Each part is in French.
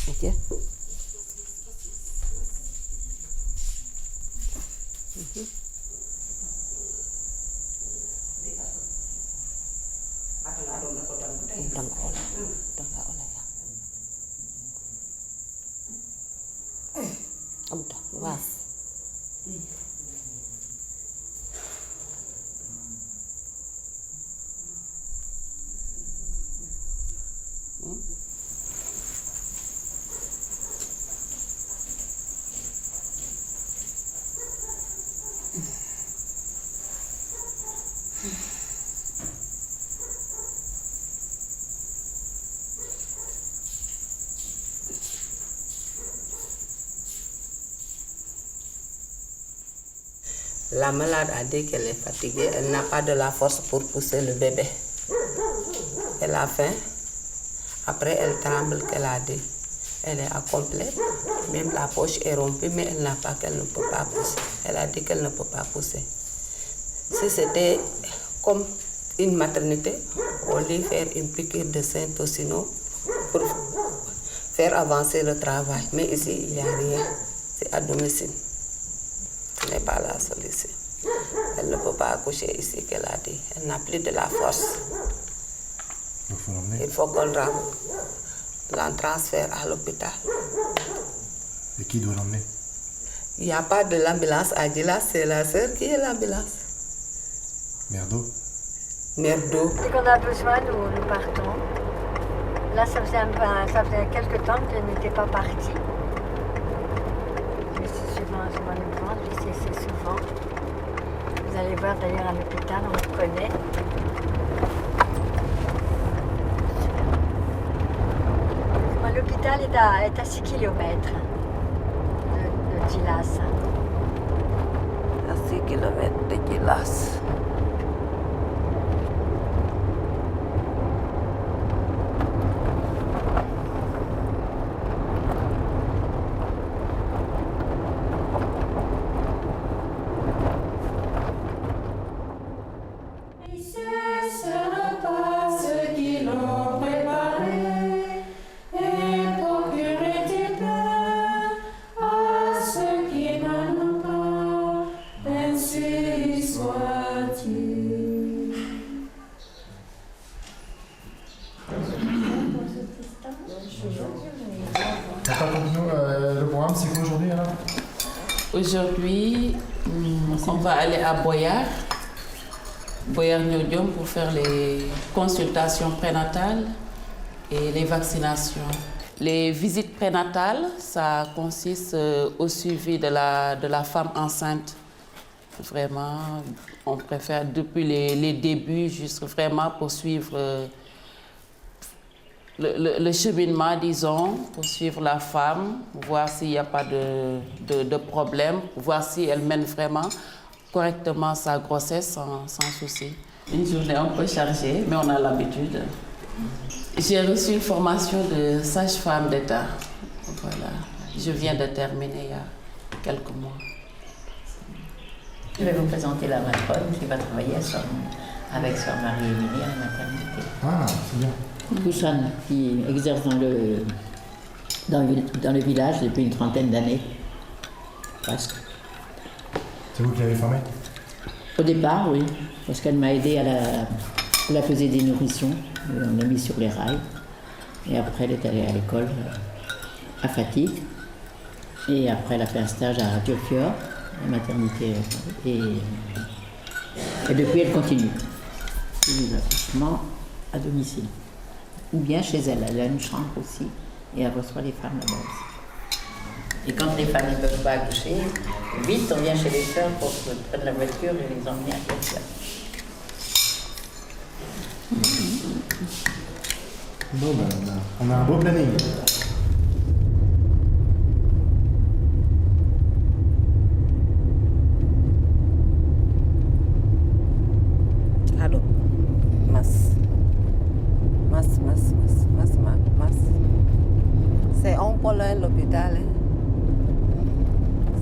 Ok. Tangga olah ya. Udah, was. La malade a dit qu'elle est fatiguée, elle n'a pas de la force pour pousser le bébé. Elle a faim. Après, elle tremble, qu'elle a dit. Elle est à complet. Même la poche est rompue, mais elle n'a pas qu'elle ne peut pas pousser. Elle a dit qu'elle ne peut pas pousser. Si c'était comme une maternité, on lui faire une piqûre de Saint-Ocino pour faire avancer le travail. Mais ici, il n'y a rien. C'est à domicile. Ce n'est pas la solution. Elle ne peut pas accoucher ici, qu'elle a dit. Elle n'a plus de la force. Il faut qu'on la transfère à l'hôpital. Et qui doit l'emmener? Il n'y a pas de l'ambulance à Djila, c'est la sœur qui est l'ambulance. Merdo? Merdo. Dès qu'on a besoin, nous partons. Là, ça faisait quelques temps que je n'étais pas partie. Je suis souvent c'est souvent. Vous allez voir d'ailleurs à l'hôpital, on me connaît. L'hôpital est à 6 km de Djilas. À 6 km de Djilas. Le programme, c'est quoi aujourd'hui alors? Aujourd'hui, on va aller à Boyar Nyodium pour faire les consultations prénatales et les vaccinations. Les visites prénatales, ça consiste au suivi de la femme enceinte. Vraiment, on préfère depuis les débuts jusqu'à vraiment poursuivre le cheminement, disons, pour suivre la femme, voir s'il n'y a pas de problème, voir si elle mène vraiment correctement sa grossesse sans souci. Une journée un peu chargée, mais on a l'habitude. J'ai reçu une formation de sage-femme d'État. Voilà. Je viens de terminer il y a quelques mois. Je vais vous présenter la matrone qui va travailler avec Sœur Marie-Émilie à la maternité. Ah, c'est bien. Kouchane, qui exerce dans le village depuis une trentaine d'années. Presque. C'est vous qui l'avez formée? Au départ, oui, parce qu'elle m'a aidé elle a pesé des nourrissons, on l'a mis sur les rails. Et après, elle est allée à l'école à Fatigue. Et après, elle a fait un stage à Diofior, la maternité. Et depuis, elle continue. L'accouchement à domicile. Ou bien chez elle. Elle a une chambre aussi. Et elle reçoit les femmes là-bas aussi. Et quand les femmes ne peuvent pas accoucher, vite, on vient chez les sœurs pour prendre la voiture et les emmener à quelque chose. Bon, ben, on a un beau planning. Allô, c'est un peu loin l'hôpital, hein.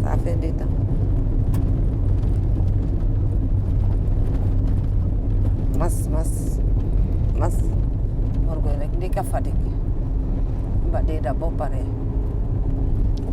Ça fait du temps. Mas, orgoy rek di ka Fatick Mbadé d'abord pareil.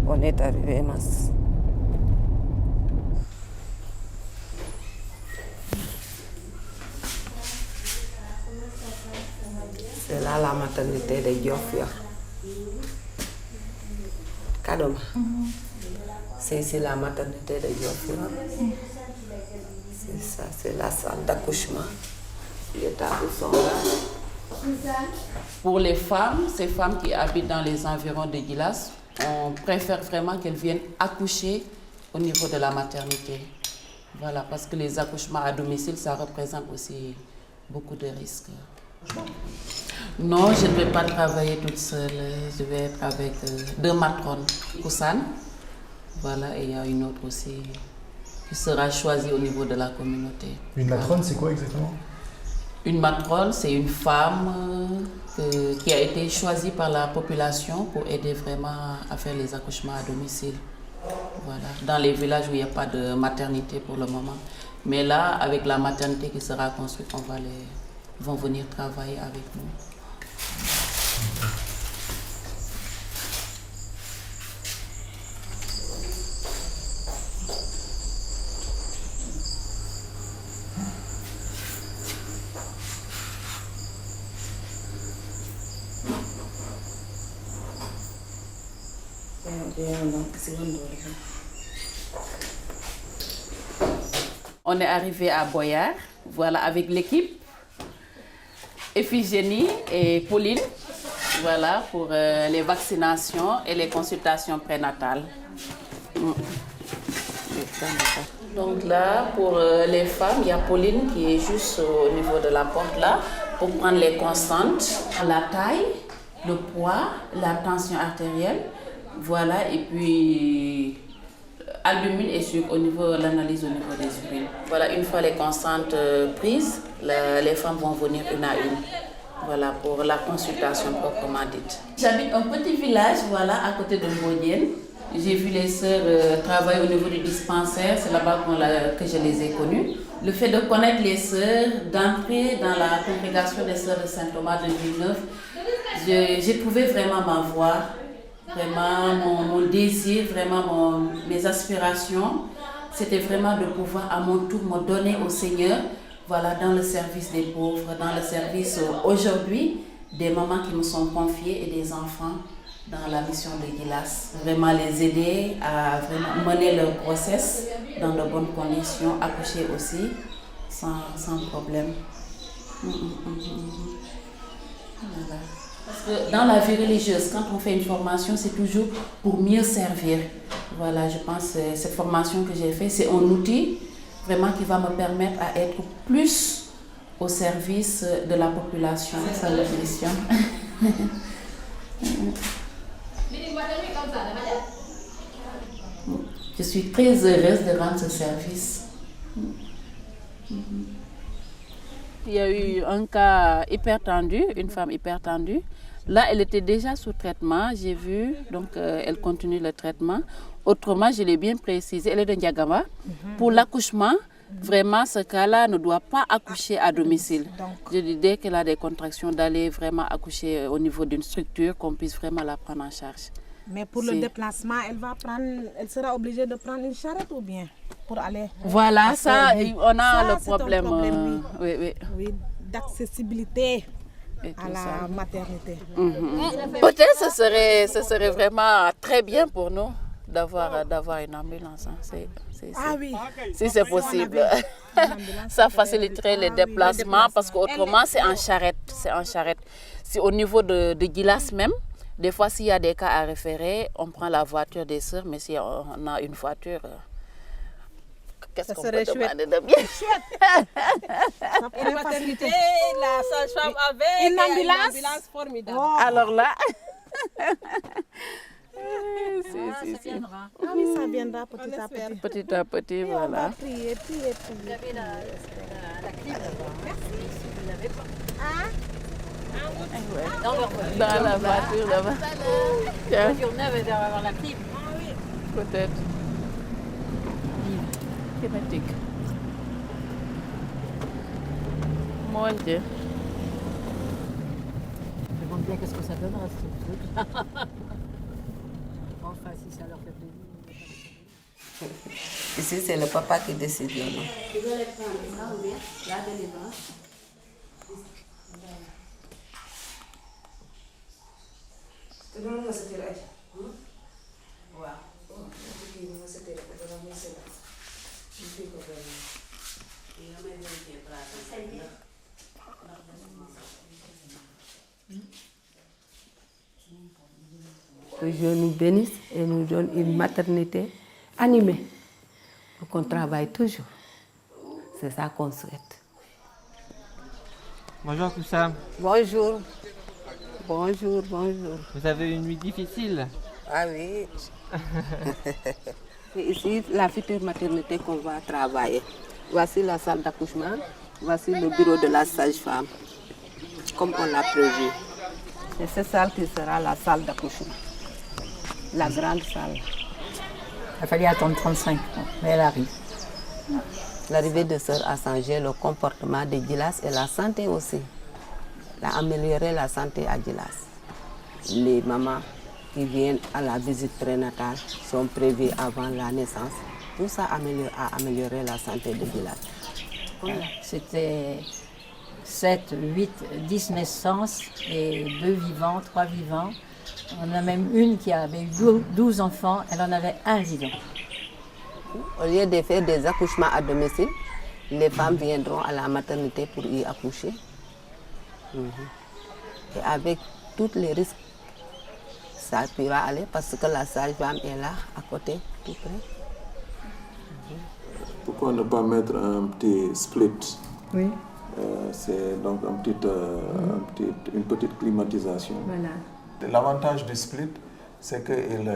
On est arrivé masse. C'est là la maternité de Diofior. Kadoma. C'est ici la maternité de Diofior. C'est ça, c'est la salle d'accouchement. Les tables sont là. Pour les femmes, ces femmes qui habitent dans les environs de Gilas, on préfère vraiment qu'elles viennent accoucher au niveau de la maternité. Voilà, parce que les accouchements à domicile, ça représente aussi beaucoup de risques. Non, je ne vais pas travailler toute seule. Je vais être avec 2 matrones. Koussan, voilà, et il y a une autre aussi qui sera choisie au niveau de la communauté. Une matrone, c'est quoi exactement? Une matrone, c'est une femme qui a été choisie par la population pour aider vraiment à faire les accouchements à domicile. Voilà. Dans les villages où il n'y a pas de maternité pour le moment. Mais là, avec la maternité qui sera construite, ils vont venir travailler avec nous. On est arrivé à Boyard, voilà, avec l'équipe, Iphigénie et Pauline, voilà, pour les vaccinations et les consultations prénatales. Donc là, pour les femmes, il y a Pauline qui est juste au niveau de la porte là, pour prendre les constantes, la taille, le poids, la tension artérielle, voilà, et puis albumine et sucre au niveau de l'analyse au niveau des urines. Voilà, une fois les constantes prises, les femmes vont venir une à une. Voilà, pour la consultation proprement dite. J'habite un petit village, voilà, à côté de Mbodienne. J'ai vu les sœurs travailler au niveau du dispensaire, c'est là-bas que je les ai connues. Le fait de connaître les sœurs, d'entrer dans la congrégation des sœurs de Saint-Thomas de Villeneuve, j'ai trouvé vraiment ma voie, vraiment mon désir, vraiment mes aspirations. C'était vraiment de pouvoir à mon tour me donner au Seigneur, voilà, dans le service des pauvres, dans le service aujourd'hui des mamans qui me sont confiées et des enfants dans la mission de Gilas. Vraiment les aider à vraiment mener leur grossesse dans de bonnes conditions, accoucher aussi sans problème. Voilà. Parce que dans la vie religieuse, quand on fait une formation, c'est toujours pour mieux servir. Voilà, je pense que cette formation que j'ai faite, c'est un outil vraiment qui va me permettre à être plus au service de la population. C'est ça la mission. Je suis très heureuse de rendre ce service. Il y a eu un cas hyper tendu, une femme hyper tendue. Là, elle était déjà sous traitement, j'ai vu, donc elle continue le traitement. Autrement, je l'ai bien précisé, elle est de Ndiagama. Pour l'accouchement, vraiment, ce cas-là ne doit pas accoucher à domicile. Je dis dès qu'elle a des contractions, d'aller vraiment accoucher au niveau d'une structure, qu'on puisse vraiment la prendre en charge. Mais pour le déplacement, elle sera obligée de prendre une charrette ou bien pour aller? Voilà, ça, on a le c'est un problème. Oui, d'accessibilité à la maternité. Peut-être ce serait vraiment très bien pour nous d'avoir une ambulance. Hein. Oui. Si c'est possible. Ça faciliterait les déplacements parce qu'autrement c'est en charrette. C'est au niveau de Gilas même. Des fois, s'il y a des cas à référer, on prend la voiture des sœurs, mais si on a une voiture, qu'est-ce qu'on peut demander de bien? Ça pourrait faciliter la sage-femme avec une ambulance formidable. Oh. Alors là, ça viendra. Oui, ça viendra petit à petit. Petit à petit, voilà. On va prier. Vous avez la clim là-bas. Merci. Si vous n'avez pas. Dans la voiture là-bas. La voiture neuve, elle doit avoir la clim. Oui. Peut-être. Climatique. Mon Dieu. C'est bon. Mais qu'est-ce que ça donnera ce truc? Enfin, si ça leur fait plaisir. Ici, c'est le papa qui décide le nom. Tu veux les prendre ça ou bien garder les bras? Que Dieu nous bénisse et nous donne une maternité animée. Pour qu'on travaille toujours. C'est ça qu'on souhaite. Bonjour Koussam, Bonjour. Bonjour, bonjour. vous avez eu une nuit difficile. Ah oui. C'est ici la future maternité qu'on va travailler. Voici la salle d'accouchement. Voici le bureau de la sage-femme. Comme on l'a prévu. C'est cette salle qui sera la salle d'accouchement. La grande salle. Il a fallu attendre 35 ans, mais elle arrive. L'arrivée de Sœur a changé le comportement de Djilas et la santé aussi. Elle a amélioré la santé à Djilas. Les mamans qui viennent à la visite prénatale sont prévues avant la naissance. Tout ça a amélioré la santé de Djilas. C'était 7, 8, 10 naissances et 2 vivants, 3 vivants. On a même une qui avait eu 12 enfants, elle en avait un vivant. Au lieu de faire des accouchements à domicile, les femmes viendront à la maternité pour y accoucher. Et avec tous les risques, ça pourra aller parce que la sage-femme est là, à côté, tout près. Pourquoi ne pas mettre un petit split? Oui. C'est donc une petite climatisation. Voilà. L'avantage du split, c'est qu'il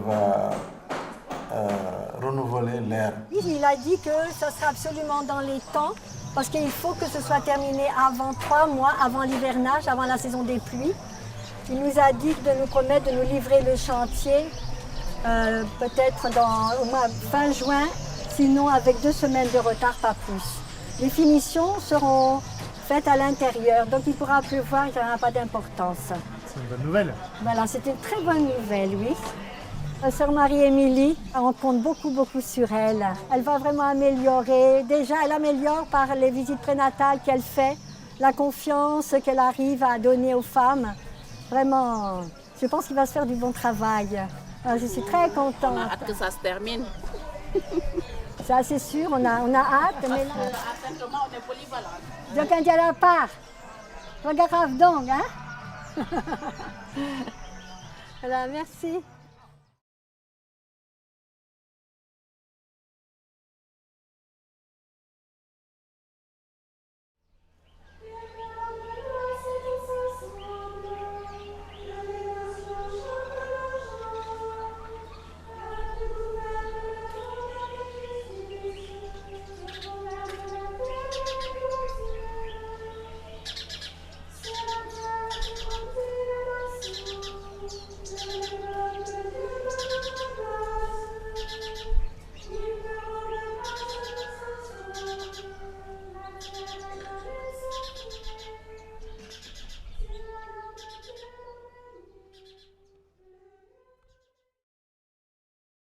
va renouveler l'air. Il a dit que ça sera absolument dans les temps, parce qu'il faut que ce soit terminé avant 3 mois, avant l'hivernage, avant la saison des pluies. Il nous a dit de nous promettre de nous livrer le chantier, peut-être au mois fin juin, sinon avec 2 semaines de retard, pas plus. Les finitions seront faites à l'intérieur, donc il pourra pleuvoir, il n'y aura pas d'importance. C'est une bonne nouvelle. Voilà, c'est une très bonne nouvelle, oui. Sœur Marie-Émilie, on compte beaucoup sur elle. Elle va vraiment améliorer. Déjà, elle améliore par les visites prénatales qu'elle fait, la confiance qu'elle arrive à donner aux femmes. Vraiment, je pense qu'il va se faire du bon travail. Alors, je suis très contente. On a hâte que ça se termine. Ça, c'est sûr, on a hâte. Mais là... Simplement, on est polyvalent. Donc, un dia la part. Regarde donc, hein? Voilà, merci.